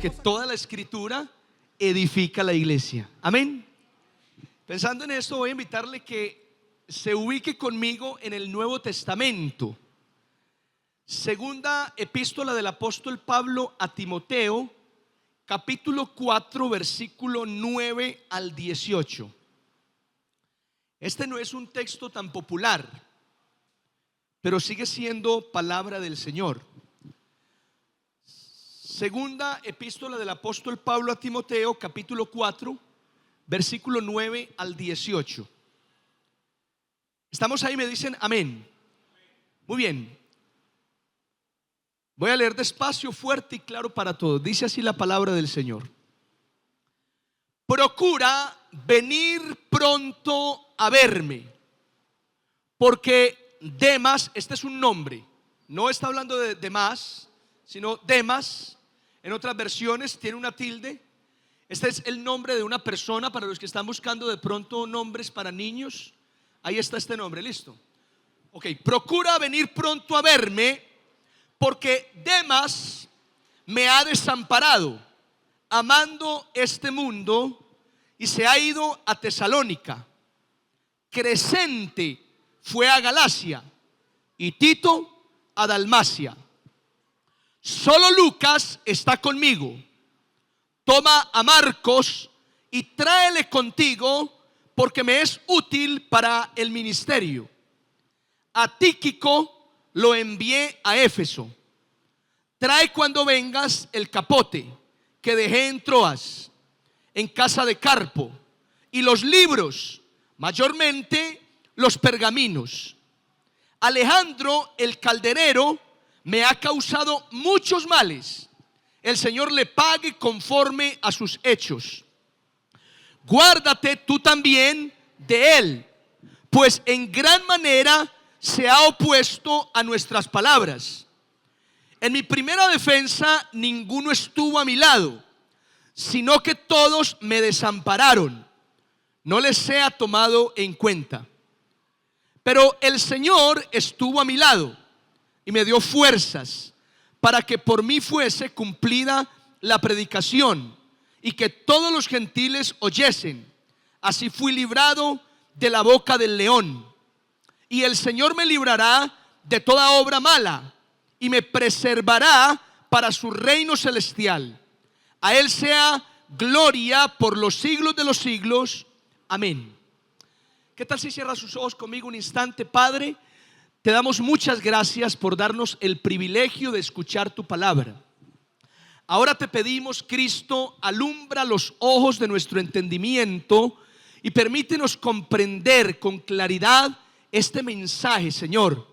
porque toda la escritura edifica la iglesia. Amén. Pensando en esto, voy a invitarle que se ubique conmigo en el Nuevo Testamento. Segunda epístola del apóstol Pablo a Timoteo, capítulo 4, versículo 9 al 18. Este no es un texto tan popular, pero sigue siendo palabra del Señor. Segunda epístola del apóstol Pablo a Timoteo, capítulo 4, versículo 9 al 18. ¿Estamos ahí? Me dicen amén. Muy bien. Voy a leer despacio, fuerte y claro para todos. Dice así la palabra del Señor. Procura venir pronto a verme, porque Demas, este es un nombre, no está hablando de Demas, sino Demas. En otras versiones tiene una tilde. Este es el nombre de una persona. Para los que están buscando de pronto nombres para niños, ahí está este nombre, listo. Ok, procura venir pronto a verme, porque Demas me ha desamparado, amando este mundo, y se ha ido a Tesalónica. Crescente fue a Galacia y Tito a Dalmacia. Solo Lucas está conmigo. Toma a Marcos y tráele contigo, porque me es útil para el ministerio. A Tíquico lo envié a Éfeso. Trae cuando vengas el capote que dejé en Troas, en casa de Carpo, y los libros, mayormente los pergaminos. Alejandro el calderero me ha causado muchos males. El Señor le pague conforme a sus hechos. Guárdate tú también de él, pues en gran manera se ha opuesto a nuestras palabras. En mi primera defensa ninguno estuvo a mi lado, sino que todos me desampararon. No les sea tomado en cuenta. Pero el Señor estuvo a mi lado y me dio fuerzas para que por mí fuese cumplida la predicación y que todos los gentiles oyesen. Así fui librado de la boca del león. Y el Señor me librará de toda obra mala y me preservará para su reino celestial. A Él sea gloria por los siglos de los siglos. Amén. ¿Qué tal si cierra sus ojos conmigo un instante? Padre, te damos muchas gracias por darnos el privilegio de escuchar tu palabra. Ahora te pedimos, Cristo, alumbra los ojos de nuestro entendimiento y permítenos comprender con claridad este mensaje, Señor.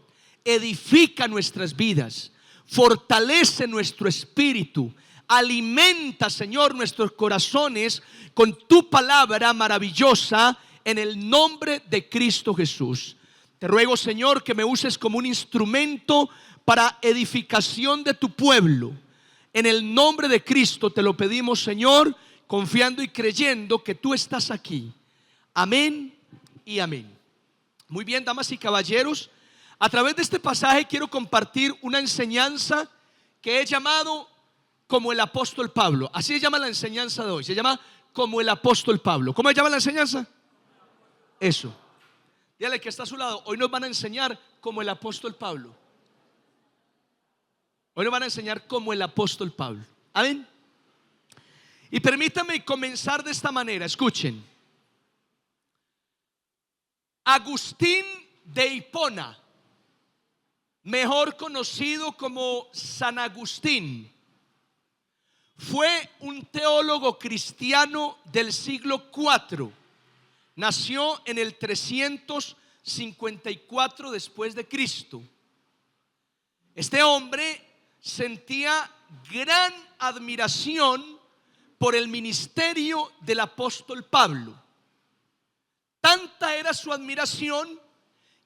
Edifica nuestras vidas, fortalece nuestro espíritu, alimenta, Señor, nuestros corazones con tu palabra maravillosa, en el nombre de Cristo Jesús. Te ruego, Señor, que me uses como un instrumento para edificación de tu pueblo. En el nombre de Cristo te lo pedimos, Señor, confiando y creyendo que tú estás aquí. Amén y amén. Muy bien, damas y caballeros, a través de este pasaje quiero compartir una enseñanza que he llamado como el apóstol Pablo. Así se llama la enseñanza de hoy. Se llama como el apóstol Pablo. ¿Cómo se llama la enseñanza? Eso. Dígale que está a su lado. Hoy nos van a enseñar como el apóstol Pablo. Hoy nos van a enseñar como el apóstol Pablo. Amén. Y permítame comenzar de esta manera. Escuchen. Agustín de Hipona, mejor conocido como San Agustín, fue un teólogo cristiano del siglo IV. Nació en el 354 después de Cristo. Este hombre sentía gran admiración por el ministerio del apóstol Pablo. Tanta era su admiración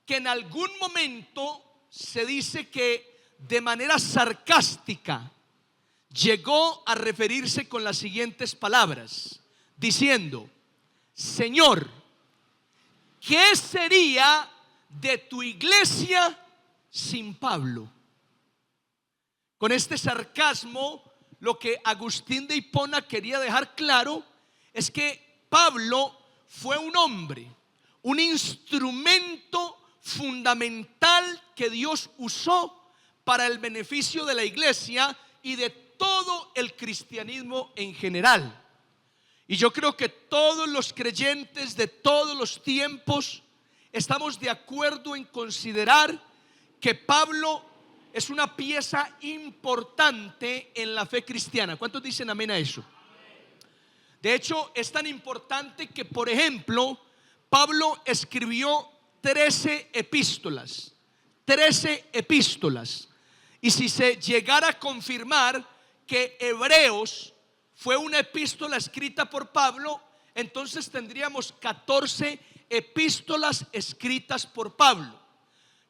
que en algún momento se dice que de manera sarcástica llegó a referirse con las siguientes palabras, diciendo: Señor, ¿qué sería de tu iglesia sin Pablo? Con este sarcasmo lo que Agustín de Hipona quería dejar claro es que Pablo fue un hombre, un instrumento fundamental que Dios usó para el beneficio de la iglesia y de todo el cristianismo en general. Y yo creo que todos los creyentes de todos los tiempos estamos de acuerdo en considerar que Pablo es una pieza importante en la fe cristiana. ¿Cuántos dicen amén a eso? De hecho, es tan importante que, por ejemplo, Pablo escribió 13 epístolas. 13 epístolas. Y si se llegara a confirmar que Hebreos fue una epístola escrita por Pablo, entonces tendríamos 14 epístolas escritas por Pablo.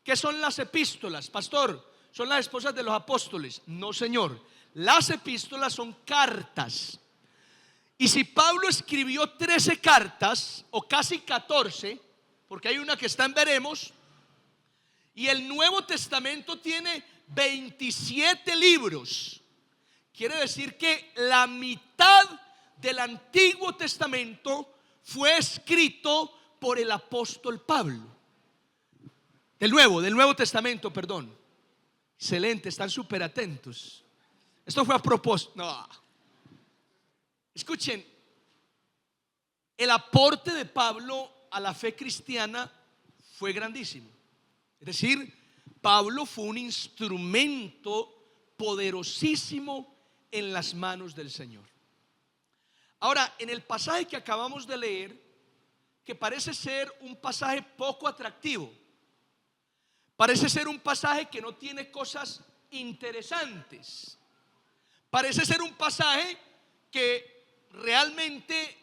¿Qué son las epístolas, pastor? ¿Son las esposas de los apóstoles? No, señor. Las epístolas son cartas. Y si Pablo escribió 13 cartas, o casi 14, porque hay una que está en veremos, y el Nuevo Testamento tiene 27 libros, quiere decir que la mitad del Antiguo Testamento fue escrito por el apóstol Pablo. Del Nuevo Testamento, perdón. Excelente, están súper atentos. Esto fue a propósito. No. Escuchen, el aporte de Pablo a la fe cristiana fue grandísimo. Es decir, Pablo fue un instrumento poderosísimo en las manos del Señor. Ahora, en el pasaje que acabamos de leer, que parece ser un pasaje poco atractivo, parece ser un pasaje que no tiene cosas interesantes, parece ser un pasaje que realmente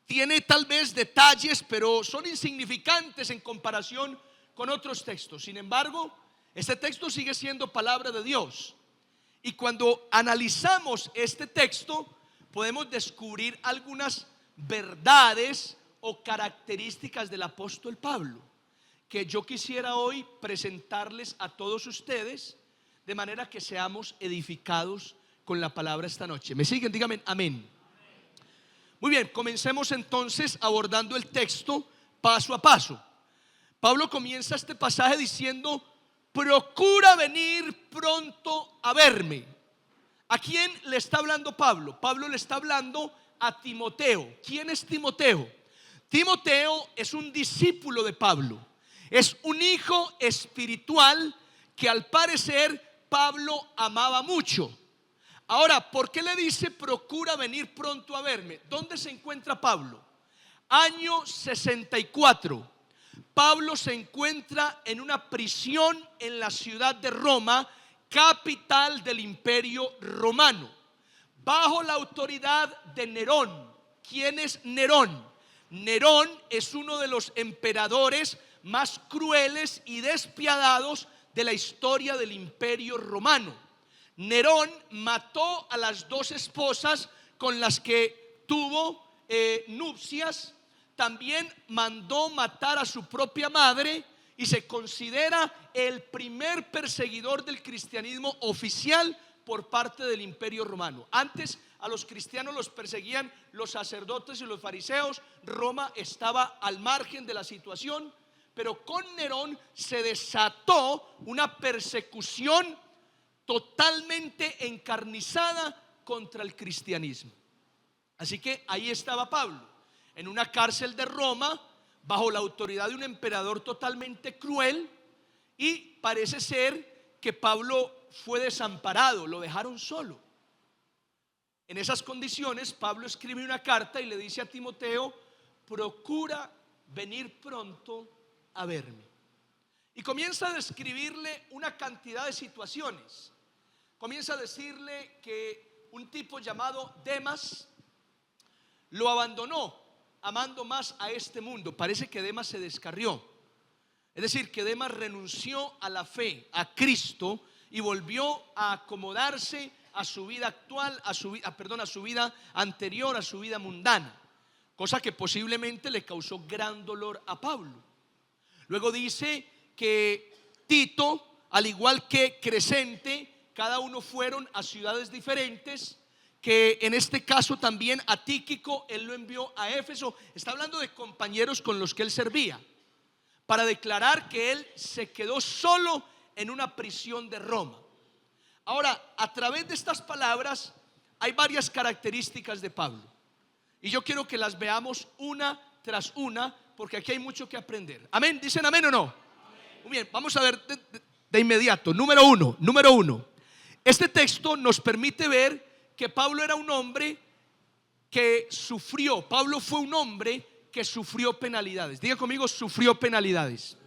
tiene tal vez detalles, pero son insignificantes en comparación con otros textos. Sin embargo, este texto sigue siendo palabra de Dios. Y cuando analizamos este texto, podemos descubrir algunas verdades o características del apóstol Pablo, que yo quisiera hoy presentarles a todos ustedes, de manera que seamos edificados con la palabra esta noche. ¿Me siguen? Díganme amén. Muy bien, comencemos entonces abordando el texto paso a paso. Pablo comienza este pasaje diciendo: procura venir pronto a verme. ¿A quién le está hablando Pablo? Pablo le está hablando a Timoteo. ¿Quién es Timoteo? Timoteo es un discípulo de Pablo. Es un hijo espiritual que al parecer Pablo amaba mucho. Ahora, ¿por qué le dice procura venir pronto a verme? ¿Dónde se encuentra Pablo? Año 64. Pablo se encuentra en una prisión en la ciudad de Roma, capital del Imperio Romano, bajo la autoridad de Nerón. ¿Quién es Nerón? Nerón es uno de los emperadores más crueles y despiadados de la historia del Imperio Romano. Nerón mató a las dos esposas con las que tuvo nupcias. También mandó matar a su propia madre y se considera el primer perseguidor del cristianismo oficial por parte del Imperio Romano. Antes a los cristianos los perseguían los sacerdotes y los fariseos. Roma estaba al margen de la situación, pero con Nerón se desató una persecución totalmente encarnizada contra el cristianismo. Así que ahí estaba Pablo, en una cárcel de Roma, bajo la autoridad de un emperador totalmente cruel, y parece ser que Pablo fue desamparado, lo dejaron solo. En esas condiciones, Pablo escribe una carta y le dice a Timoteo: procura venir pronto a verme. Y comienza a describirle una cantidad de situaciones. Comienza a decirle que un tipo llamado Demas lo abandonó, amando más a este mundo. Parece que Demas se descarrió. Es decir, que Demas renunció a la fe, a Cristo, y volvió a acomodarse a su vida actual, a su vida anterior, a su vida mundana, cosa que posiblemente le causó gran dolor a Pablo. Luego dice que Tito, al igual que Crescente, cada uno fueron a ciudades diferentes, que en este caso también a Tíquico él lo envió a Éfeso. Está hablando de compañeros con los que él servía, para declarar que él se quedó solo en una prisión de Roma. Ahora, a través de estas palabras hay varias características de Pablo, y yo quiero que las veamos una tras una, porque aquí hay mucho que aprender. Amén, ¿dicen amén o no? Amén. Muy bien, vamos a ver de inmediato. Número uno, este texto nos permite ver que Pablo era un hombre que sufrió. Pablo fue un hombre que sufrió penalidades. Diga conmigo, sufrió penalidades.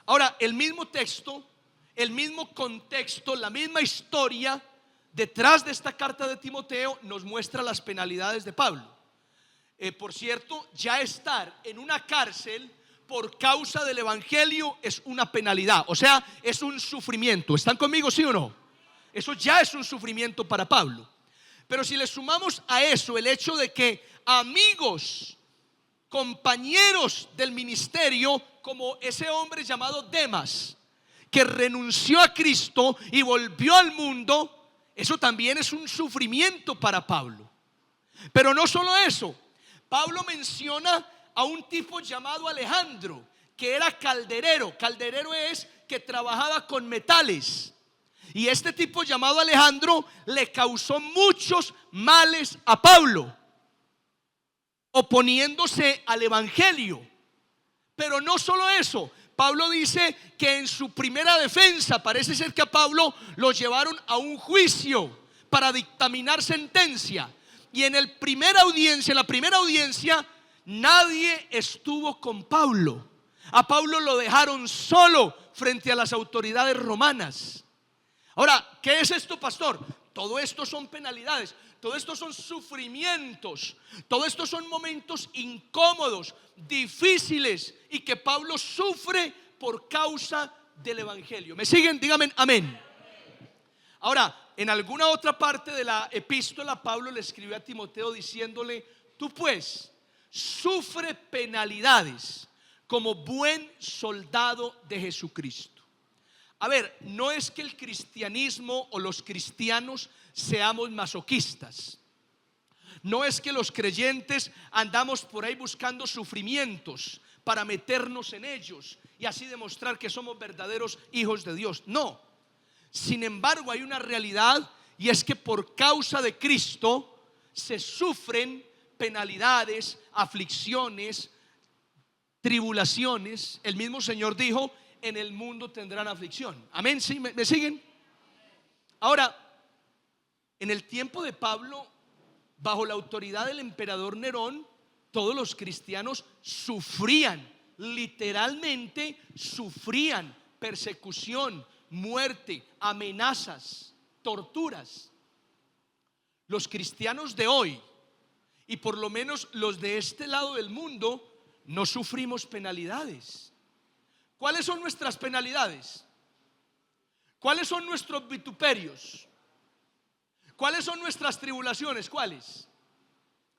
Ahora, el mismo texto, el mismo contexto, la misma historia detrás de esta carta de Timoteo nos muestra las penalidades de Pablo. Por cierto, ya estar en una cárcel por causa del evangelio es una penalidad, o sea, es un sufrimiento. ¿Están conmigo, sí o no? Eso ya es un sufrimiento para Pablo. Pero si le sumamos a eso el hecho de que amigos, compañeros del ministerio, como ese hombre llamado Demas, que renunció a Cristo y volvió al mundo, eso también es un sufrimiento para Pablo. Pero no solo eso, Pablo menciona a un tipo llamado Alejandro, que era calderero. Calderero es que trabajaba con metales. Y este tipo llamado Alejandro le causó muchos males a Pablo, oponiéndose al evangelio. Pero no solo eso, Pablo dice que en su primera defensa parece ser que a Pablo lo llevaron a un juicio para dictaminar sentencia. Y en la primera audiencia, nadie estuvo con Pablo. A Pablo lo dejaron solo frente a las autoridades romanas. Ahora, ¿qué es esto, pastor? Todo esto son penalidades, todo esto son sufrimientos, todo esto son momentos incómodos, difíciles, y que Pablo sufre por causa del evangelio. ¿Me siguen? Díganme amén. Ahora, en alguna otra parte de la epístola, Pablo le escribió a Timoteo diciéndole: tú pues sufre penalidades como buen soldado de Jesucristo. A ver, no es que el cristianismo o los cristianos seamos masoquistas. No es que los creyentes andamos por ahí buscando sufrimientos para meternos en ellos y así demostrar que somos verdaderos hijos de Dios. No. Sin embargo, hay una realidad, y es que por causa de Cristo se sufren penalidades, aflicciones, tribulaciones. El mismo Señor dijo: en el mundo tendrán aflicción. Amén, ¿sí? ¿Me siguen? Ahora, en el tiempo de Pablo, bajo la autoridad del emperador Nerón, todos los cristianos sufrían, literalmente sufrían persecución, muerte, amenazas, torturas. Los cristianos de hoy, y por lo menos los de este lado del mundo, no sufrimos penalidades. ¿Cuáles son nuestras penalidades? ¿Cuáles son nuestros vituperios? ¿Cuáles son nuestras tribulaciones? ¿Cuáles?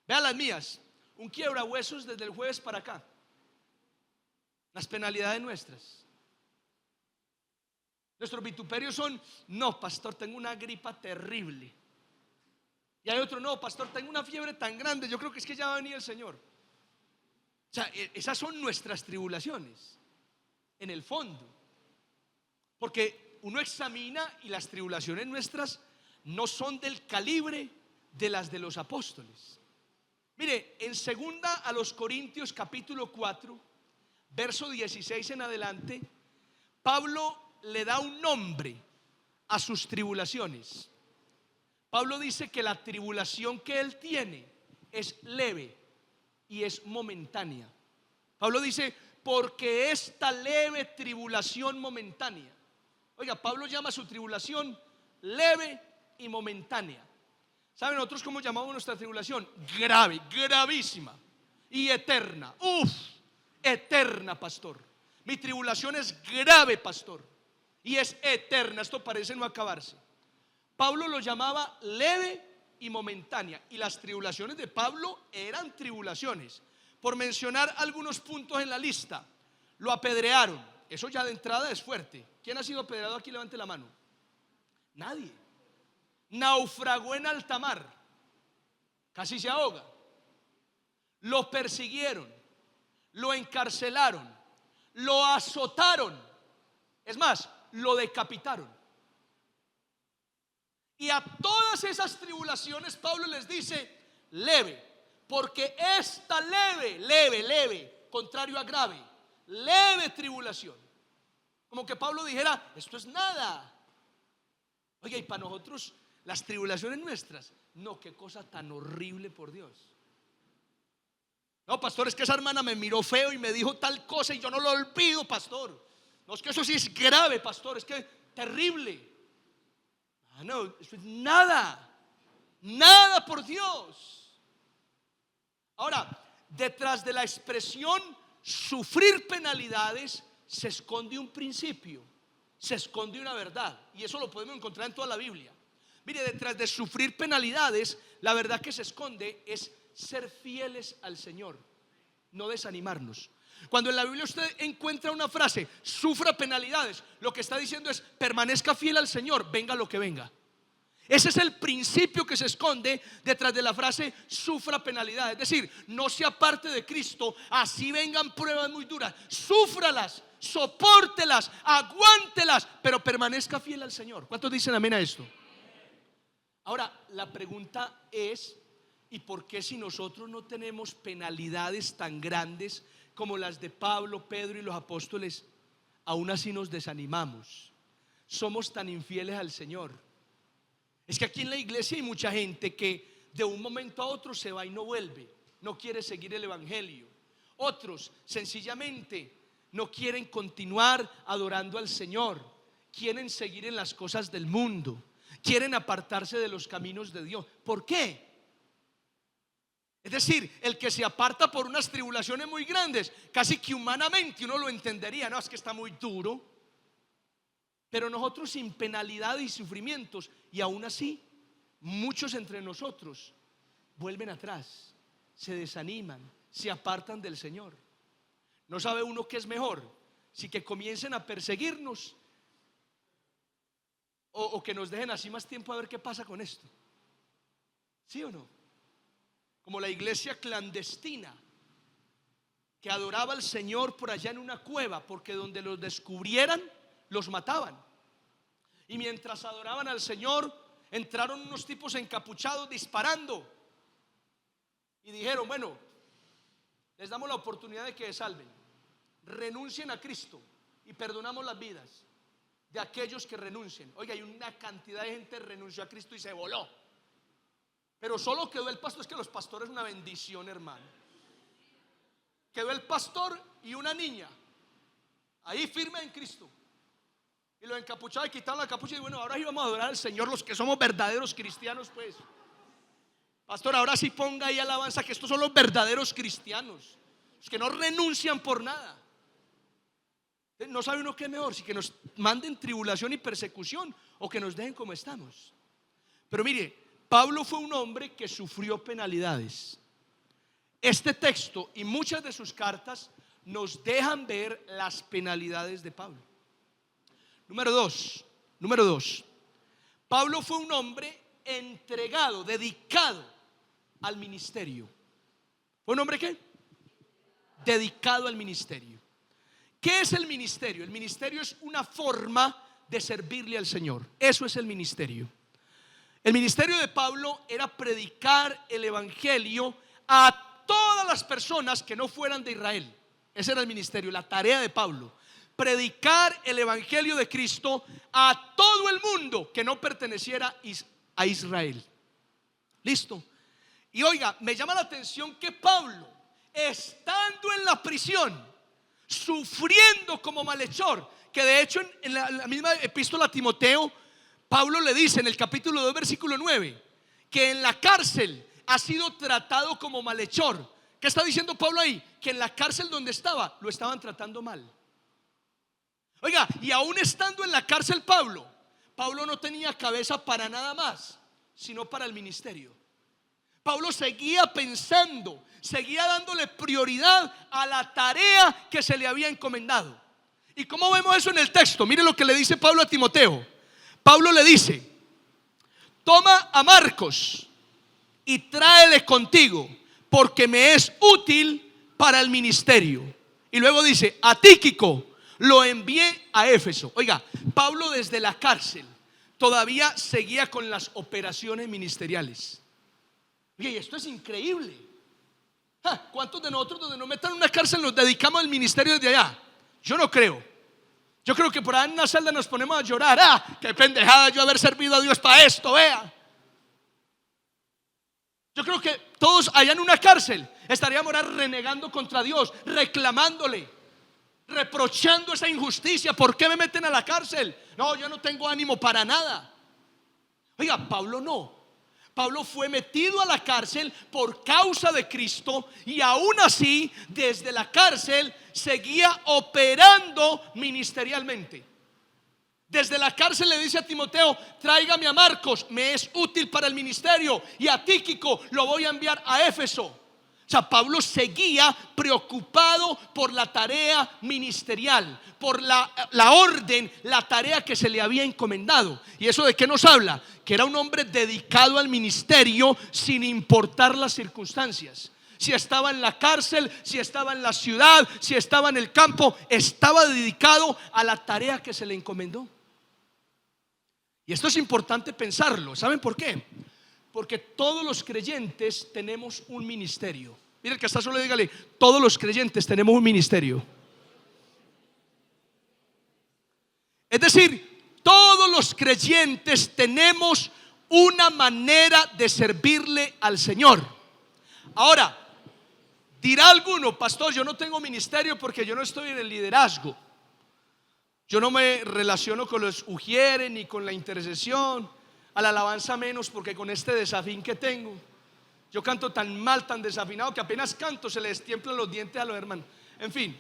Vean las mías: un quiebrahuesos desde el jueves para acá. Las penalidades nuestras. Nuestros vituperios son: no, pastor, tengo una gripa terrible. Y hay otro: no, pastor, tengo una fiebre tan grande, yo creo que es que ya va a venir el Señor. O sea, esas son nuestras tribulaciones, en el fondo. Porque uno examina y las tribulaciones nuestras no son del calibre de las de los apóstoles. Mire, en segunda a los Corintios capítulo 4, verso 16 en adelante, Pablo le da un nombre a sus tribulaciones. Pablo dice que la tribulación que él tiene es leve y es momentánea. Pablo dice: porque esta leve tribulación momentánea. Oiga, Pablo llama a su tribulación leve y momentánea. ¿Saben nosotros cómo llamamos nuestra tribulación? Grave, gravísima y eterna. Eterna, pastor. Mi tribulación es grave, pastor, y es eterna. Esto parece no acabarse. Pablo lo llamaba leve y momentánea, y las tribulaciones de Pablo eran tribulaciones. Por mencionar algunos puntos en la lista: lo apedrearon. Eso ya de entrada es fuerte. ¿Quién ha sido apedreado aquí? Levante la mano. Nadie. naufragó en alta mar, casi se ahoga. Lo persiguieron, lo encarcelaron, lo azotaron, es más, lo decapitaron. Y a todas esas tribulaciones Pablo les dice leve, porque esta leve, contrario a grave, leve tribulación. Como que Pablo dijera, esto es nada. Oye, y para nosotros las tribulaciones nuestras, no, qué cosa tan horrible, por Dios. No, pastor, es que esa hermana me miró feo y me dijo tal cosa y yo no lo olvido, pastor. No, es que eso sí es grave, pastor, es que terrible. No, eso es nada, nada, por Dios. Ahora, detrás de la expresión sufrir penalidades se esconde un principio, se esconde una verdad, y eso lo podemos encontrar en toda la Biblia. Mire, detrás de sufrir penalidades, la verdad que se esconde es ser fieles al Señor, no desanimarnos. Cuando en la Biblia usted encuentra una frase, sufra penalidades, lo que está diciendo es permanezca fiel al Señor, venga lo que venga. Ese es el principio que se esconde detrás de la frase sufra penalidades. Es decir, no se aparte de Cristo, así vengan pruebas muy duras, súfralas, sopórtelas, aguántelas, pero permanezca fiel al Señor. ¿Cuántos dicen amén a esto? Ahora, la pregunta es, ¿y por qué si nosotros no tenemos penalidades tan grandes como las de Pablo, Pedro y los apóstoles, aún así nos desanimamos? Somos tan infieles al Señor. Es que aquí en la iglesia hay mucha gente que de un momento a otro se va y no vuelve, no quiere seguir el evangelio. Otros sencillamente no quieren continuar adorando al Señor, quieren seguir en las cosas del mundo, quieren apartarse de los caminos de Dios. ¿Por qué? Es decir, el que se aparta por unas tribulaciones muy grandes, casi que humanamente uno lo entendería, no, es que está muy duro. Pero nosotros sin penalidad y sufrimientos, y aún así muchos entre nosotros vuelven atrás, se desaniman, se apartan del Señor. ¿No sabe uno qué es mejor? Si que comiencen a perseguirnos o que nos dejen así más tiempo a ver qué pasa con esto. ¿Sí o no? Como la iglesia clandestina que adoraba al Señor por allá en una cueva, porque donde los descubrieran los mataban. Y mientras adoraban al Señor, entraron unos tipos encapuchados disparando y dijeron, bueno, les damos la oportunidad de que se salven, renuncien a Cristo y perdonamos las vidas de aquellos que renuncien. Oiga, hay una cantidad de gente que renunció a Cristo y se voló, pero solo quedó el pastor. Es que los pastores es una bendición, hermano. Quedó el pastor y una niña ahí firme en Cristo. Y los encapuchados quitaron la capucha y bueno, ahora sí vamos a adorar al Señor, los que somos verdaderos cristianos, pues. Pastor, ahora sí ponga ahí alabanza, que estos son los verdaderos cristianos, los que no renuncian por nada. No sabe uno qué es mejor, si que nos manden tribulación y persecución o que nos dejen como estamos. Pero mire, Pablo fue un hombre que sufrió penalidades. Este texto y muchas de sus cartas nos dejan ver las penalidades de Pablo. Número dos, Pablo fue un hombre entregado, dedicado al ministerio. ¿Fue un hombre qué? Dedicado al ministerio. ¿Qué es el ministerio? El ministerio es una forma de servirle al Señor. Eso es el ministerio. El ministerio de Pablo era predicar el evangelio a todas las personas que no fueran de Israel. Ese era el ministerio, la tarea de Pablo. Predicar el evangelio de Cristo a todo el mundo que no perteneciera a Israel. Listo. Y oiga, me llama la atención que Pablo, estando en la prisión, sufriendo como malhechor, que de hecho en la misma epístola a Timoteo, Pablo le dice en el capítulo 2 versículo 9 que en la cárcel ha sido tratado como malhechor. ¿Qué está diciendo Pablo ahí? Que en la cárcel donde estaba lo estaban tratando mal. Oiga, y aún estando en la cárcel Pablo no tenía cabeza para nada más, sino para el ministerio. Pablo seguía pensando, seguía dándole prioridad a la tarea que se le había encomendado. ¿Y cómo vemos eso en el texto? Mire lo que le dice Pablo a Timoteo. Pablo le dice: toma a Marcos y tráele contigo, porque me es útil para el ministerio. Y luego dice, a Tíquico lo envié a Éfeso. Oiga, Pablo desde la cárcel todavía seguía con las operaciones ministeriales. Oye, y esto es increíble. ¿Cuántos de nosotros, donde nos metan en una cárcel, nos dedicamos al ministerio desde allá? Yo no creo. Yo creo que por ahí en una celda nos ponemos a llorar. Qué pendejada yo haber servido a Dios para esto, vea. Yo creo que todos allá en una cárcel estaríamos ahora renegando contra Dios, reclamándole, reprochando esa injusticia. ¿Por qué me meten a la cárcel? No, yo no tengo ánimo para nada. Oiga, Pablo no. Pablo fue metido a la cárcel por causa de Cristo, y aún así desde la cárcel seguía operando ministerialmente. Desde la cárcel le dice a Timoteo, tráigame a Marcos, me es útil para el ministerio, y a Tíquico lo voy a enviar a Éfeso. O sea, Pablo seguía preocupado por la tarea ministerial, por la orden, la tarea que se le había encomendado. ¿Y eso de qué nos habla? Que era un hombre dedicado al ministerio sin importar las circunstancias. Si estaba en la cárcel, si estaba en la ciudad, si estaba en el campo, estaba dedicado a la tarea que se le encomendó. Y esto es importante pensarlo. ¿Saben por qué? Porque todos los creyentes tenemos un ministerio. Mira, el que está solo, dígale, todos los creyentes tenemos un ministerio. Es decir, todos los creyentes tenemos una manera de servirle al Señor. Ahora, dirá alguno, pastor, yo no tengo ministerio porque yo no estoy en el liderazgo. Yo no me relaciono con los ujieres ni con la intercesión, a la alabanza menos, porque con este desafío que tengo, yo canto tan mal, tan desafinado, que apenas canto se le destiemplan los dientes a los hermanos. En fin,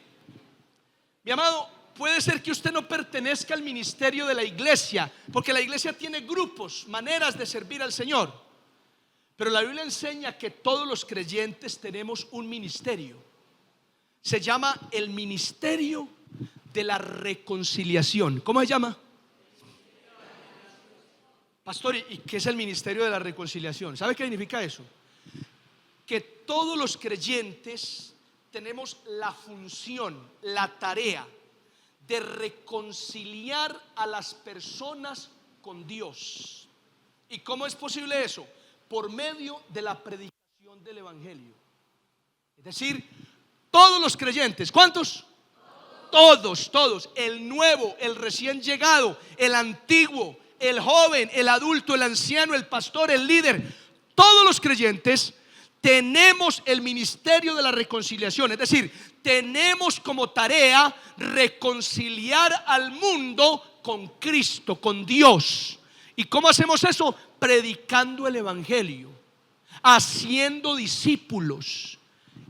mi amado, puede ser que usted no pertenezca al ministerio de la iglesia, porque la iglesia tiene grupos, maneras de servir al Señor. Pero la Biblia enseña que todos los creyentes tenemos un ministerio. Se llama el ministerio de la reconciliación. ¿Cómo se llama? Pastor, ¿y qué es el ministerio de la reconciliación? ¿Sabe qué significa eso? Que todos los creyentes tenemos la función, la tarea de reconciliar a las personas con Dios. ¿Y cómo es posible eso? Por medio de la predicación del evangelio. Es decir, todos los creyentes, ¿cuántos? Todos, el nuevo, el recién llegado, el antiguo, el joven, el adulto, el anciano, el pastor, el líder, todos los creyentes tenemos el ministerio de la reconciliación. Es decir, tenemos como tarea reconciliar al mundo con Cristo, con Dios. ¿Y cómo hacemos eso? Predicando el evangelio, haciendo discípulos.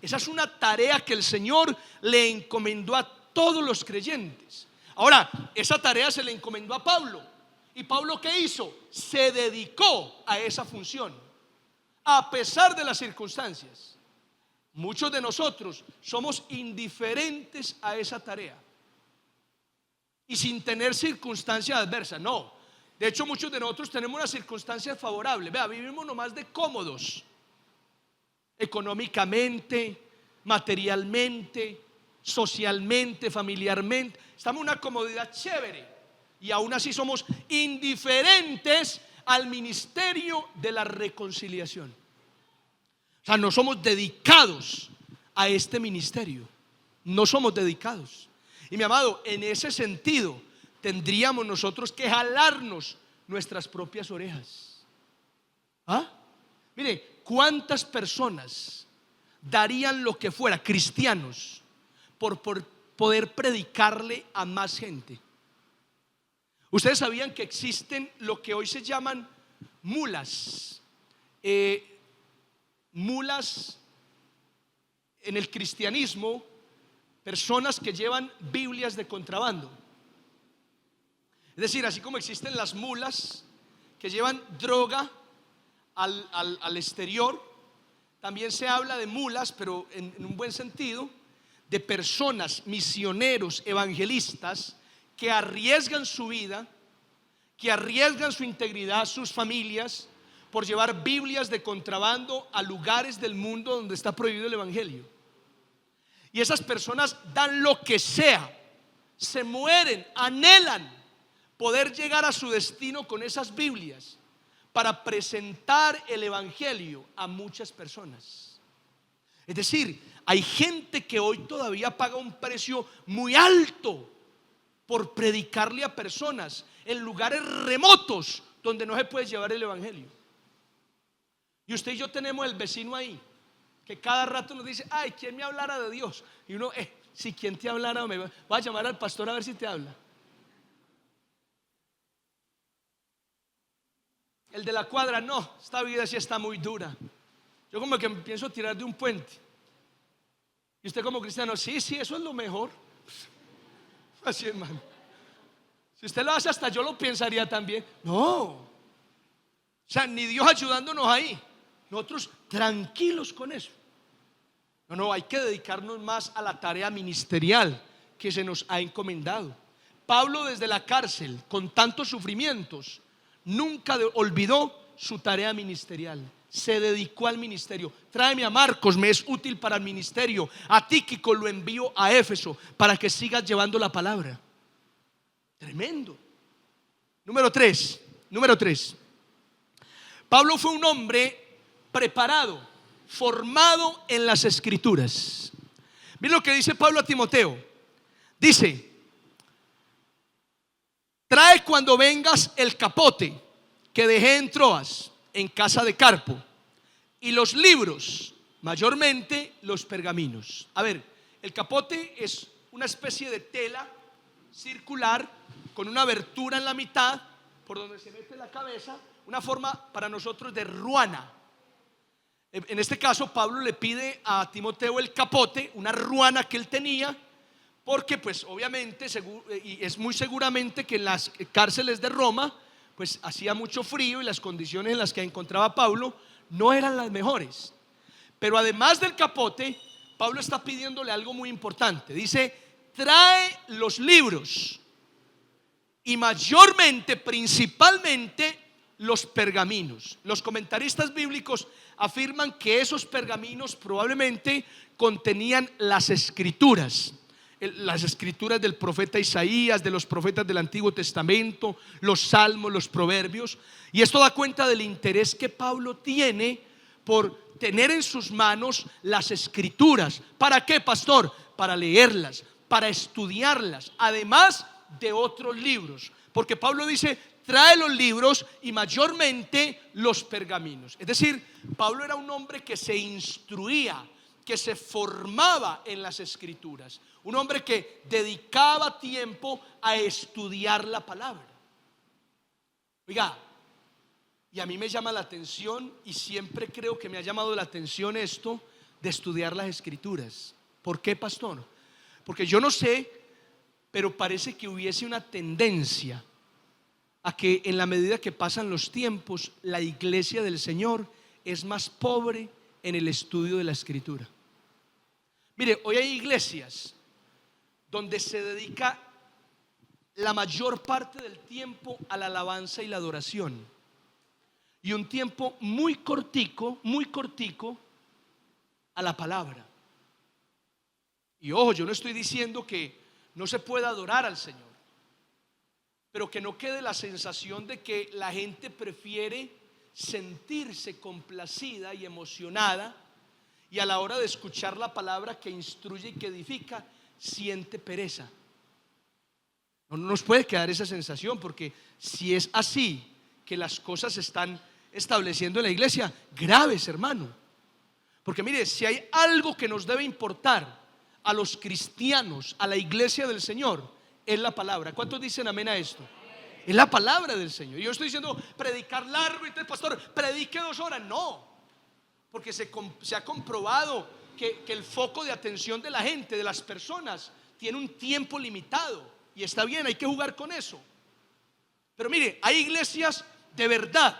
Esa es una tarea que el Señor le encomendó a todos los creyentes. Ahora, esa tarea se le encomendó a Pablo. ¿Y Pablo qué hizo? Se dedicó a esa función, a pesar de las circunstancias. Muchos de nosotros somos indiferentes a esa tarea y sin tener circunstancias adversas. No, de hecho muchos de nosotros tenemos unas circunstancias favorables. Vea, vivimos nomás de cómodos, económicamente, materialmente, socialmente, familiarmente. Estamos en una comodidad chévere, y aún así somos indiferentes al ministerio de la reconciliación. O sea, no somos dedicados a este ministerio. No somos dedicados. Y mi amado, en ese sentido tendríamos nosotros que jalarnos nuestras propias orejas. Mire, ¿cuántas personas darían lo que fuera, cristianos, por poder predicarle a más gente? Ustedes sabían que existen lo que hoy se llaman mulas. Mulas en el cristianismo, personas que llevan Biblias de contrabando. Es decir, así como existen las mulas que llevan droga al exterior, también se habla de mulas, pero en un buen sentido, de personas, misioneros, evangelistas, que arriesgan su vida, que arriesgan su integridad, sus familias, por llevar Biblias de contrabando a lugares del mundo donde está prohibido el evangelio. Y esas personas dan lo que sea, se mueren, anhelan poder llegar a su destino con esas Biblias para presentar el evangelio a muchas personas. Es decir, hay gente que hoy todavía paga un precio muy alto por predicarle a personas en lugares remotos donde no se puede llevar el evangelio. Y usted y yo tenemos el vecino ahí que cada rato nos dice: ay, ¿quién me hablara de Dios? Y uno, si quien te hablara, me va a llamar al pastor a ver si te habla. El de la cuadra: no, esta vida sí está muy dura, yo como que me pienso tirar de un puente. Y usted como cristiano: sí, eso es lo mejor. Así, hermano, si usted lo hace, hasta yo lo pensaría también. No, o sea, ni Dios ayudándonos ahí, nosotros tranquilos con eso. No, hay que dedicarnos más a la tarea ministerial que se nos ha encomendado. Pablo, desde la cárcel, con tantos sufrimientos, nunca olvidó su tarea ministerial. Se dedicó al ministerio. Tráeme a Marcos, me es útil para el ministerio. A Tíquico lo envío a Éfeso para que sigas llevando la palabra. Tremendo. Número 3. Pablo fue un hombre preparado, formado en las escrituras. Miren lo que dice Pablo a Timoteo. Dice: trae cuando vengas el capote que dejé en Troas, en casa de Carpo, y los libros, mayormente los pergaminos. A ver, el capote es una especie de tela circular con una abertura en la mitad por donde se mete la cabeza, una forma para nosotros de ruana. En este caso, Pablo le pide a Timoteo el capote, una ruana que él tenía, porque pues obviamente, y es muy seguramente que en las cárceles de Roma pues hacía mucho frío y las condiciones en las que encontraba Pablo no eran las mejores. Pero además del capote, Pablo está pidiéndole algo muy importante. Dice: trae los libros, y mayormente, principalmente, los pergaminos. Los comentaristas bíblicos afirman que esos pergaminos probablemente contenían las escrituras del profeta Isaías, de los profetas del Antiguo Testamento, los salmos, los proverbios. Y esto da cuenta del interés que Pablo tiene por tener en sus manos las escrituras. ¿Para qué, pastor? Para leerlas, para estudiarlas, además de otros libros. Porque Pablo dice: trae los libros y mayormente los pergaminos. Es decir, Pablo era un hombre que se instruía, que se formaba en las escrituras, un hombre que dedicaba tiempo a estudiar la palabra. Oiga, y a mí me llama la atención, y siempre creo que me ha llamado la atención esto de estudiar las escrituras. ¿Por qué, pastor? Porque yo no sé, pero parece que hubiese una tendencia a que en la medida que pasan los tiempos, la iglesia del Señor es más pobre en el estudio de la escritura. Mire, hoy hay iglesias donde se dedica la mayor parte del tiempo a la alabanza y la adoración, y un tiempo muy cortico a la palabra. Y ojo, yo no estoy diciendo que no se pueda adorar al Señor, pero que no quede la sensación de que la gente prefiere sentirse complacida y emocionada, y a la hora de escuchar la palabra que instruye y que edifica, siente pereza. No nos puede quedar esa sensación, porque si es así que las cosas se están estableciendo en la iglesia, graves, hermano. Porque mire, si hay algo que nos debe importar a los cristianos, a la iglesia del Señor, es la palabra. ¿Cuántos dicen amén a esto? Es la palabra del Señor. Yo estoy diciendo predicar largo y entonces, pastor, predique 2 horas. No, porque se ha comprobado que el foco de atención de la gente, de las personas, tiene un tiempo limitado. Y está bien, hay que jugar con eso. Pero mire, hay iglesias de verdad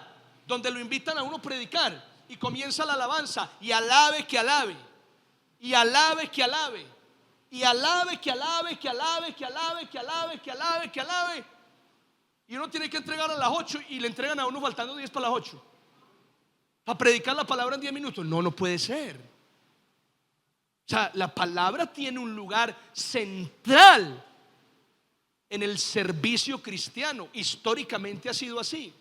donde lo invitan a uno a predicar y comienza la alabanza, y alabe que alabe, y alabe que alabe, y alabe que alabe, que alabe, que alabe, que alabe, que alabe, que alabe. y uno tiene que entregar a las 8 y le entregan a uno faltando 10 para las 8 para predicar la palabra en 10 minutos. No, no puede ser. O sea, la palabra tiene un lugar central en el servicio cristiano. Históricamente ha sido así.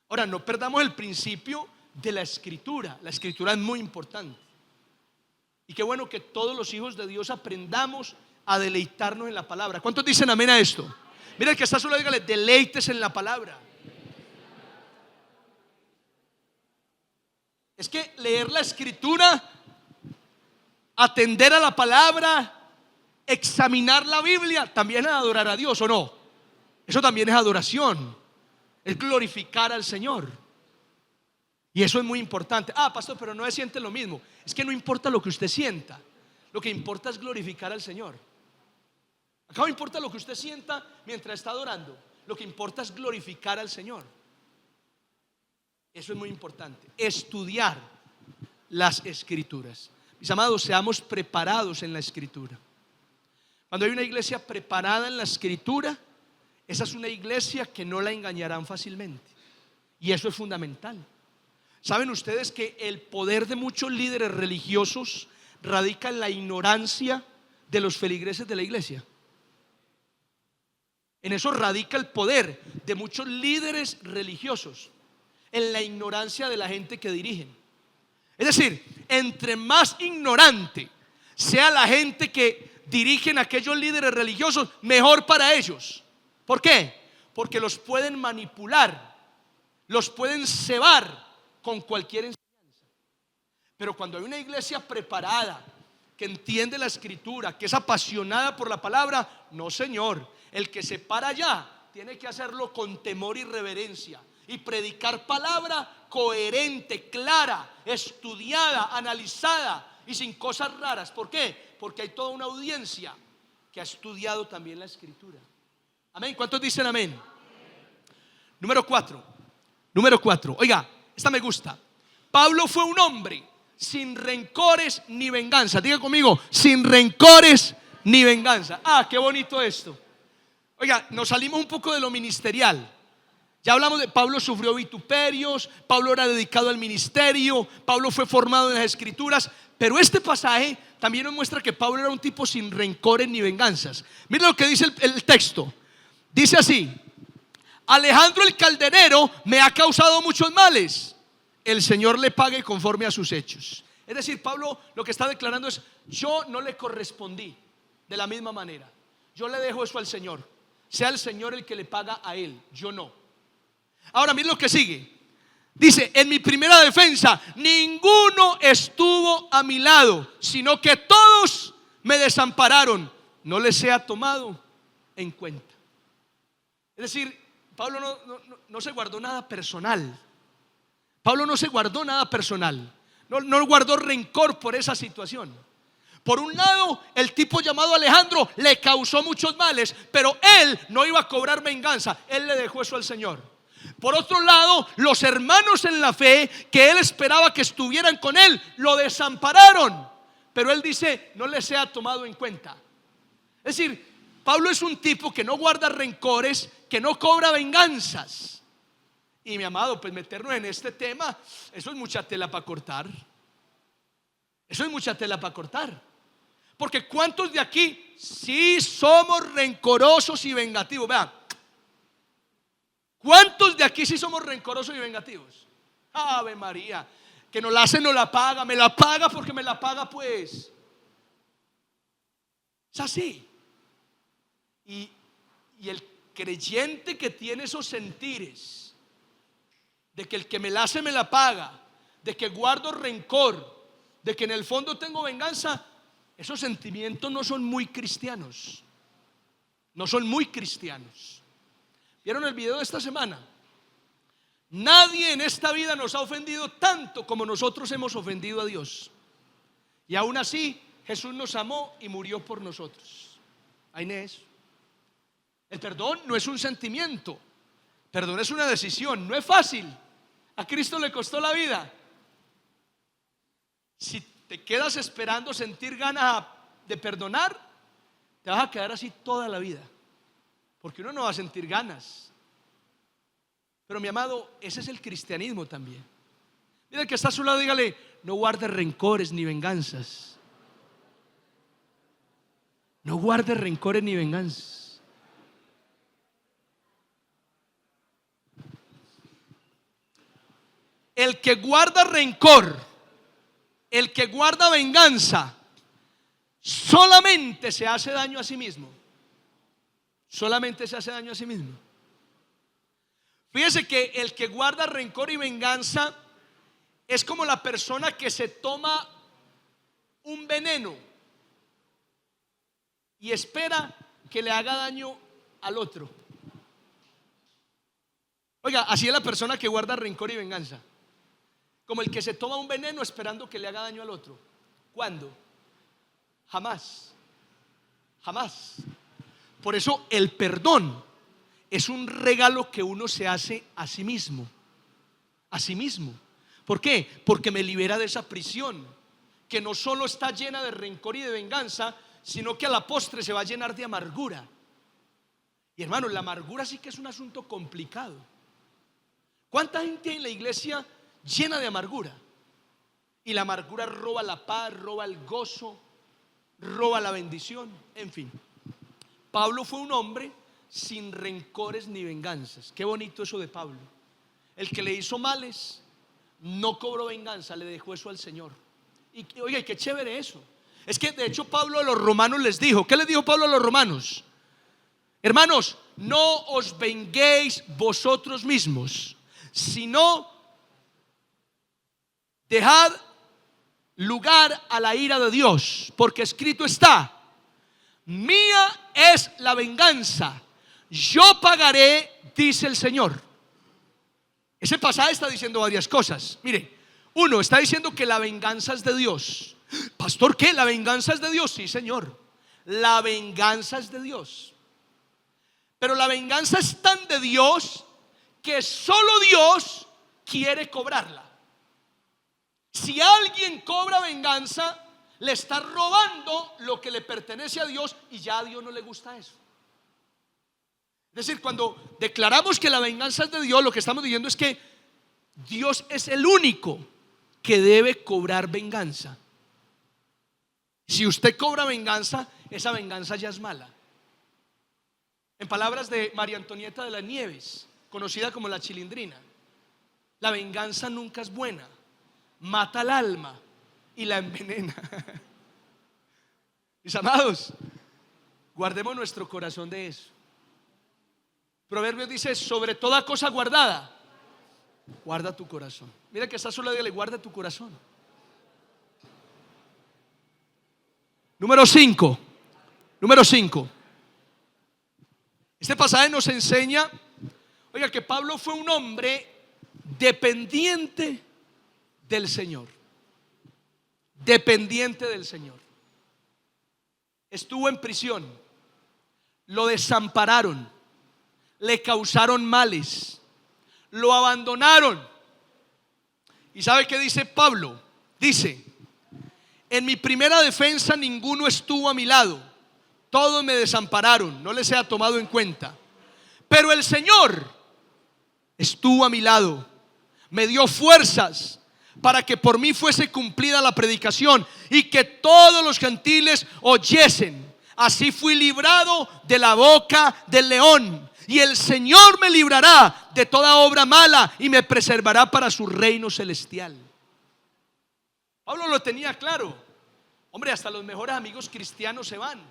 Ahora, no perdamos el principio de la escritura. La escritura es muy importante. Y qué bueno que todos los hijos de Dios aprendamos a deleitarnos en la palabra. ¿Cuántos dicen amén a esto? Mira, el que está solo, dígale: deleites en la palabra. Es que leer la escritura, atender a la palabra, examinar la Biblia, también es adorar a Dios, ¿o no? Eso también es adoración, es glorificar al Señor. Y eso es muy importante. Pastor, pero no se siente lo mismo. Es que no importa lo que usted sienta, lo que importa es glorificar al Señor. Acá no importa lo que usted sienta mientras está adorando, lo que importa es glorificar al Señor. Eso es muy importante, estudiar las escrituras. Mis amados, seamos preparados en la escritura. Cuando hay una iglesia preparada en la escritura, esa es una iglesia que no la engañarán fácilmente. Y eso es fundamental. ¿Saben ustedes que el poder de muchos líderes religiosos radica en la ignorancia de los feligreses de la iglesia? En eso radica el poder de muchos líderes religiosos, en la ignorancia de la gente que dirigen. Es decir, entre más ignorante sea la gente que dirigen a aquellos líderes religiosos, mejor para ellos. ¿Por qué? Porque los pueden manipular, los pueden cebar con cualquier enseñanza. Pero cuando hay una iglesia preparada, que entiende la escritura, que es apasionada por la palabra, no, señor, el que se para allá tiene que hacerlo con temor y reverencia y predicar palabra coherente, clara, estudiada, analizada y sin cosas raras. ¿Por qué? Porque hay toda una audiencia que ha estudiado también la escritura. Amén. ¿Cuántos dicen amén? Número 4. Oiga, esta me gusta. Pablo fue un hombre sin rencores ni venganza. Diga conmigo: sin rencores ni venganza. Qué bonito esto. Oiga, nos salimos un poco de lo ministerial. Ya hablamos de Pablo sufrió vituperios, Pablo era dedicado al ministerio, Pablo fue formado en las escrituras. Pero este pasaje también nos muestra que Pablo era un tipo sin rencores ni venganzas. Mira lo que dice el texto. Dice así: Alejandro el calderero me ha causado muchos males, el Señor le pague conforme a sus hechos. Es decir, Pablo lo que está declarando es: yo no le correspondí de la misma manera, yo le dejo eso al Señor, sea el Señor el que le paga a él, yo no. Ahora miren lo que sigue. Dice: en mi primera defensa ninguno estuvo a mi lado, sino que todos me desampararon, no les sea tomado en cuenta. Es decir, Pablo no se guardó nada personal. Pablo no se guardó nada personal, no guardó rencor por esa situación. Por un lado, el tipo llamado Alejandro le causó muchos males, pero él no iba a cobrar venganza, él le dejó eso al Señor. Por otro lado, los hermanos en la fe que él esperaba que estuvieran con él, lo desampararon, pero él dice: no le sea tomado en cuenta. Es decir, Pablo es un tipo que no guarda rencores, que no cobra venganzas. Y mi amado, pues meternos en este tema, eso es mucha tela para cortar. Eso es mucha tela para cortar. Porque ¿cuántos de aquí sí somos rencorosos y vengativos? Vean, ¿cuántos de aquí sí somos rencorosos y vengativos? Ave María, que nos la hace, nos la paga, me la paga porque me la paga, pues. Es así. Y el creyente que tiene esos sentires de que el que me la hace me la paga, de que guardo rencor, de que en el fondo tengo venganza, esos sentimientos no son muy cristianos. No son muy cristianos. ¿Vieron el video de esta semana? Nadie en esta vida nos ha ofendido tanto como nosotros hemos ofendido a Dios. Y aún así Jesús nos amó y murió por nosotros. Ahí no es. El perdón no es un sentimiento. Perdón es una decisión. No es fácil. A Cristo le costó la vida. Si te quedas esperando sentir ganas de perdonar, te vas a quedar así toda la vida. porque uno no va a sentir ganas. Pero mi amado, ese es el cristianismo también. Mira el que está a su lado, dígale: no guardes rencores ni venganzas. No guardes rencores ni venganzas. El que guarda rencor, el que guarda venganza, solamente se hace daño a sí mismo. Solamente se hace daño a sí mismo. Fíjese que el que guarda rencor y venganza es como la persona que se toma un veneno y espera que le haga daño al otro. Oiga, así es la persona que guarda rencor y venganza. Como el que se toma un veneno esperando que le haga daño al otro. ¿Cuándo? Jamás. Jamás. Por eso el perdón es un regalo que uno se hace a sí mismo. A sí mismo. ¿Por qué? Porque me libera de esa prisión que no solo está llena de rencor y de venganza, sino que a la postre se va a llenar de amargura. Y hermanos, la amargura sí que es un asunto complicado. ¿Cuánta gente hay en la iglesia llena de amargura? Y la amargura roba la paz, roba el gozo, roba la bendición, en fin. Pablo fue un hombre sin rencores ni venganzas. Qué bonito eso de Pablo. El que le hizo males no cobró venganza, le dejó eso al Señor. Y oiga, qué chévere eso. Es que de hecho Pablo a los romanos les dijo: ¿qué les dijo Pablo a los romanos? Hermanos, no os venguéis vosotros mismos, sino dejad lugar a la ira de Dios, porque escrito está: mía es la venganza, yo pagaré, dice el Señor. Ese pasaje está diciendo varias cosas. Mire, uno, está diciendo que la venganza es de Dios. Pastor, ¿qué? ¿La venganza es de Dios? Sí, Señor, la venganza es de Dios. Pero la venganza es tan de Dios que solo Dios quiere cobrarla. Si alguien cobra venganza, le está robando lo que le pertenece a Dios, y ya a Dios no le gusta eso. Es decir, cuando declaramos que la venganza es de Dios, lo que estamos diciendo es que Dios es el único que debe cobrar venganza. Si usted cobra venganza, esa venganza ya es mala. En palabras de María Antonieta de las Nieves, conocida como la Chilindrina, la venganza nunca es buena, mata al alma y la envenena. Mis amados, guardemos nuestro corazón de eso. Proverbios dice: sobre toda cosa guardada, guarda tu corazón. Mira que está solo, dígale: guarda tu corazón. Número 5. Este pasaje nos enseña, oiga, que Pablo fue un hombre dependiente del Señor. Dependiente del Señor. Estuvo en prisión, lo desampararon, le causaron males, lo abandonaron. ¿Y sabe qué dice Pablo? Dice: en mi primera defensa ninguno estuvo a mi lado, todos me desampararon, no les he tomado en cuenta. Pero el Señor estuvo a mi lado, me dio fuerzas para que por mí fuese cumplida la predicación y que todos los gentiles oyesen. Así fui librado de la boca del león, y el Señor me librará de toda obra mala y me preservará para su reino celestial. Pablo lo tenía claro. Hombre, hasta los mejores amigos cristianos se van,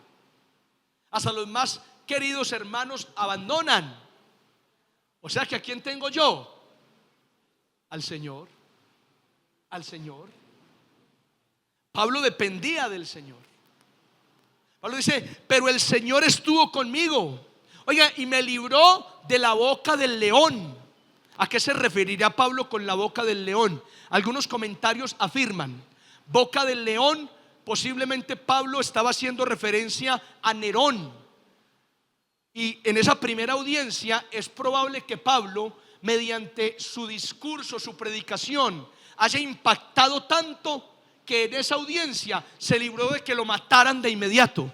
hasta los más queridos hermanos abandonan. O sea que ¿a quién tengo yo? Al Señor. Al Señor. Pablo dependía del Señor. Pablo dice: pero el Señor estuvo conmigo, oiga, y me libró de la boca del león. ¿A qué se referirá Pablo con la boca del león? Algunos comentarios afirman: boca del león, posiblemente Pablo estaba haciendo referencia a Nerón. Y en esa primera audiencia es probable que Pablo, mediante su discurso, su predicación, haya impactado tanto que en esa audiencia se libró de que lo mataran de inmediato.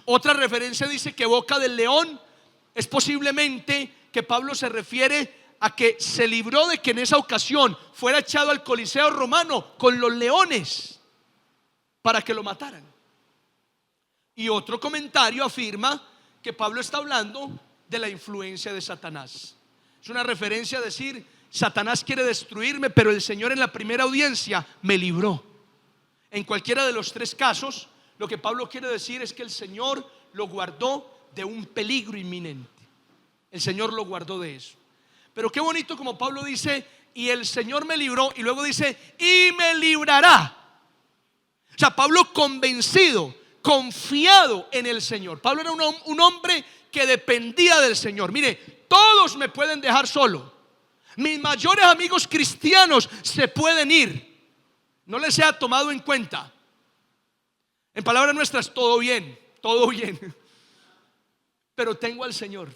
Otra referencia dice que boca del león es posiblemente que Pablo se refiere a que se libró de que en esa ocasión fuera echado al Coliseo romano con los leones para que lo mataran. Y otro comentario afirma que Pablo está hablando de la influencia de Satanás. Es una referencia a decir: Satanás quiere destruirme, pero el Señor en la primera audiencia me libró. En cualquiera de los tres casos, lo que Pablo quiere decir es que el Señor lo guardó de un peligro inminente. El Señor lo guardó de eso. Pero qué bonito como Pablo dice: y el Señor me libró, y luego dice: y me librará. O sea, Pablo convencido, confiado en el Señor. Pablo era un hombre que dependía del Señor. Mire, todos me pueden dejar solo, mis mayores amigos cristianos se pueden ir, no les sea tomado en cuenta. En palabras nuestras, todo bien, todo bien. Pero tengo al Señor.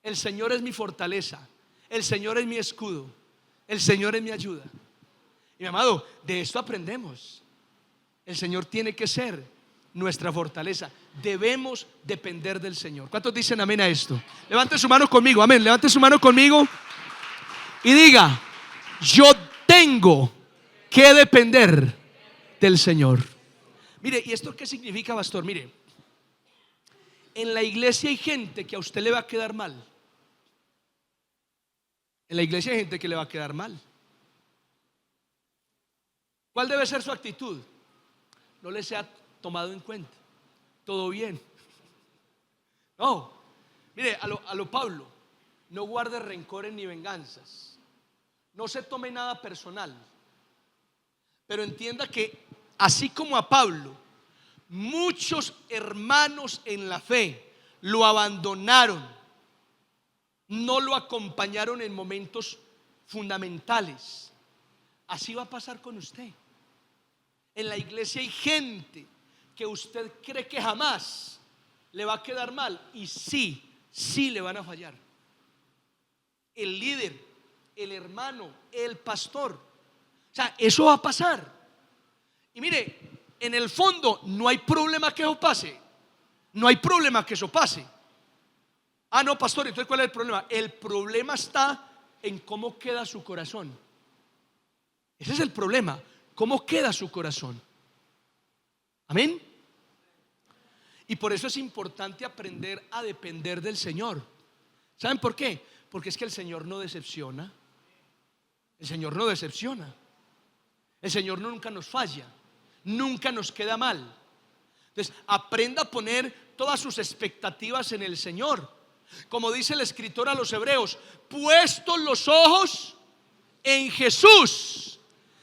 El Señor es mi fortaleza, el Señor es mi escudo, el Señor es mi ayuda. Y mi amado, de esto aprendemos. El Señor tiene que ser nuestra fortaleza. Debemos depender del Señor. ¿Cuántos dicen amén a esto? Levante su mano conmigo, amén. Levante su mano conmigo y diga: yo tengo que depender del Señor. Mire, ¿y esto qué significa, pastor? Mire, en la iglesia hay gente que a usted le va a quedar mal. En la iglesia hay gente que le va a quedar mal. ¿Cuál debe ser su actitud? No le sea tomado en cuenta. Todo bien. No, mire, a lo Pablo: no guarde rencores ni venganzas. No se tome nada personal. Pero entienda que así como a Pablo, muchos hermanos en la fe lo abandonaron, no lo acompañaron en momentos fundamentales. Así va a pasar con usted. En la iglesia hay gente que usted cree que jamás le va a quedar mal, y sí le van a fallar. El líder, el hermano, el pastor. O sea, eso va a pasar. Y mire, en el fondo no hay problema que eso pase. No hay problema que eso pase. Ah, no, pastor, entonces ¿cuál es el problema? El problema está en cómo queda su corazón. Ese es el problema. ¿Cómo queda su corazón? Amén. Y por eso es importante aprender a depender del Señor. ¿Saben por qué? Porque es que el Señor no decepciona. El Señor no decepciona. El Señor nunca nos falla, nunca nos queda mal. Entonces, aprenda a poner todas sus expectativas en el Señor. Como dice el escritor a los Hebreos: puestos los ojos en Jesús.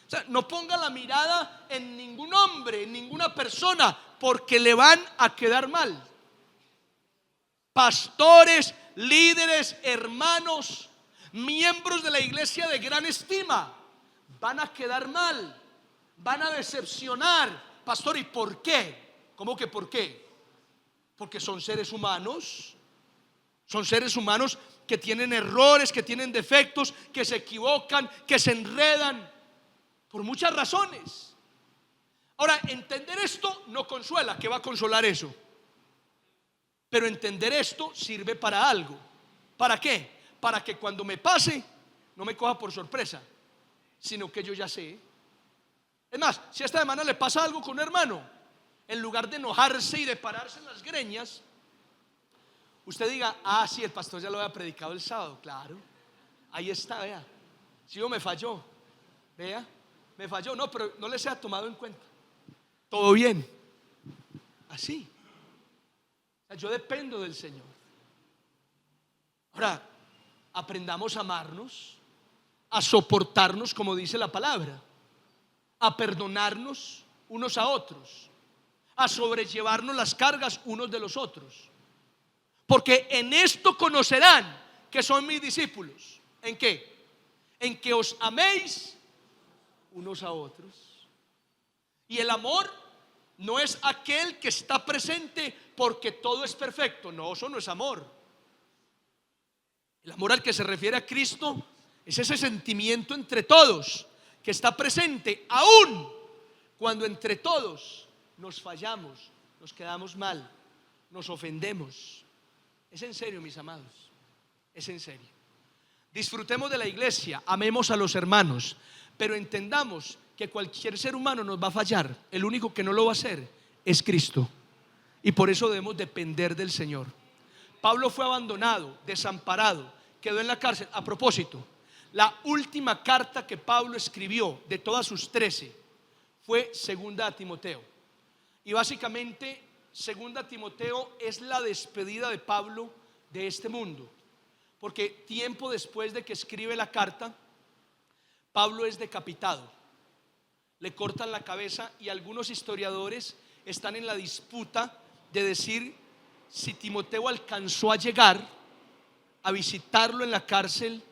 O sea, no ponga la mirada en ningún hombre, en ninguna persona, porque le van a quedar mal. Pastores, líderes, hermanos, miembros de la iglesia de gran estima, van a quedar mal, van a decepcionar. Pastor, ¿y por qué? ¿Cómo que por qué? Porque son seres humanos. Son seres humanos que tienen errores, que tienen defectos, que se equivocan, que se enredan por muchas razones. Ahora, entender esto no consuela. ¿Qué va a consolar eso? Pero entender esto sirve para algo. ¿Para qué? Para que cuando me pase no me coja por sorpresa, sino que yo ya sé. Es más, si esta semana le pasa algo con un hermano, en lugar de enojarse y de pararse en las greñas, usted diga: ah, sí, el pastor ya lo había predicado el sábado. Claro, ahí está, vea. Si yo me falló, vea, me falló. No, pero no le sea tomado en cuenta. Todo bien. Así. O sea, yo dependo del Señor. Ahora, aprendamos a amarnos, a soportarnos, como dice la palabra, a perdonarnos unos a otros, a sobrellevarnos las cargas unos de los otros. Porque en esto conocerán que son mis discípulos. ¿En qué? En que os améis unos a otros. Y el amor no es aquel que está presente porque todo es perfecto. No, eso no es amor. El amor al que se refiere a Cristo es ese sentimiento entre todos que está presente aún cuando entre todos nos fallamos, nos quedamos mal, nos ofendemos. Es en serio, mis amados, es en serio. Disfrutemos de la iglesia, amemos a los hermanos, pero entendamos que cualquier ser humano nos va a fallar. El único que no lo va a hacer es Cristo, y por eso debemos depender del Señor. Pablo fue abandonado, desamparado, quedó en la cárcel. A propósito, la última carta que Pablo escribió de todas sus 13 fue segunda a Timoteo. Y básicamente segunda a Timoteo es la despedida de Pablo de este mundo, porque tiempo después de que escribe la carta, Pablo es decapitado, le cortan la cabeza, y algunos historiadores están en la disputa de decir si Timoteo alcanzó a llegar a visitarlo en la cárcel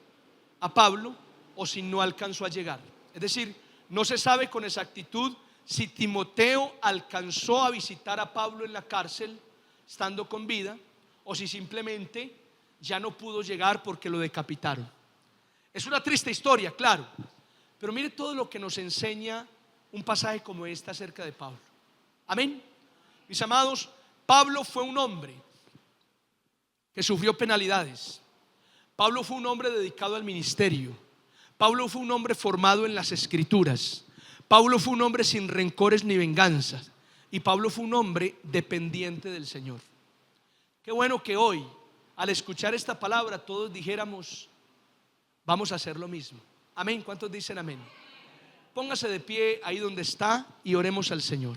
a Pablo o si no alcanzó a llegar. Es decir, no se sabe con exactitud si Timoteo alcanzó a visitar a Pablo en la cárcel estando con vida, o si simplemente ya no pudo llegar porque lo decapitaron. Es una triste historia, claro, pero mire todo lo que nos enseña un pasaje como este acerca de Pablo. Amén. Mis amados, Pablo fue un hombre que sufrió penalidades. Pablo fue un hombre dedicado al ministerio. Pablo fue un hombre formado en las escrituras. Pablo fue un hombre sin rencores ni venganzas. Y Pablo fue un hombre dependiente del Señor. Qué bueno que hoy, al escuchar esta palabra, todos dijéramos: vamos a hacer lo mismo. Amén. ¿Cuántos dicen amén? Póngase de pie ahí donde está y oremos al Señor.